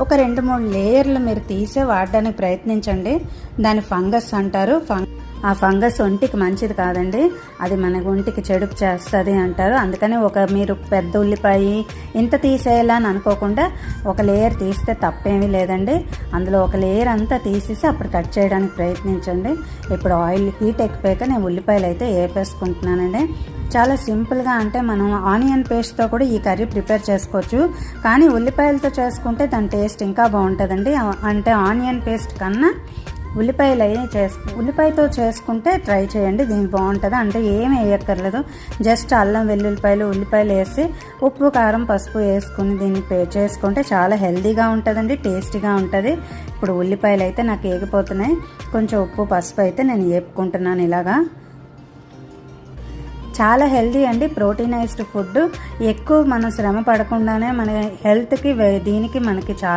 ఒక 2-3 లేయర్లు మీరు తీసే వాడడానికి ప్రయత్నించండి. దాని ఫంగస్ అంటారు. ఆ ఫంగస్ ఒంటికి మంచిది కాదండి, అది మన ఒంటికి చెడుపు చేస్తుంది అంటారు. అందుకని మీరు పెద్ద ఉల్లిపాయ ఇంత తీసేయాలని అనుకోకుండా ఒక లేయర్ తీస్తే తప్పేమీ లేదండి. అందులో ఒక లేయర్ అంతా తీసేసి అప్పుడు కట్ చేయడానికి ప్రయత్నించండి. ఇప్పుడు ఆయిల్ హీట్ ఎక్కిపోయాక నేను ఉల్లిపాయలు అయితే వేపేసుకుంటున్నానండి. చాలా సింపుల్గా, అంటే మనం ఆనియన్ పేస్ట్తో కూడా ఈ కర్రీ ప్రిపేర్ చేసుకోవచ్చు, కానీ ఉల్లిపాయలతో చేసుకుంటే దాని టేస్ట్ ఇంకా బాగుంటుందండి. అంటే ఆనియన్ పేస్ట్ కన్నా ఉల్లిపాయతో చేసుకుంటే ట్రై చేయండి, దీనికి బాగుంటుంది. అంటే ఏమి వేయక్కర్లేదు, జస్ట్ అల్లం వెల్లుల్లిపాయలు ఉల్లిపాయలు వేసి ఉప్పు కారం పసుపు వేసుకుని దీన్ని చేసుకుంటే చాలా హెల్తీగా ఉంటుందండి, టేస్టీగా ఉంటుంది. ఇప్పుడు ఉల్లిపాయలు అయితే నాకు వేగిపోతున్నాయి, కొంచెం ఉప్పు పసుపు అయితే నేను వేపుకుంటున్నాను. ఇలాగా చాలా హెల్తీ అండి, ప్రోటీనైజ్డ్ ఫుడ్. ఎక్కువ మనం శ్రమ పడకుండానే మన హెల్త్కి దీనికి మనకి చాలా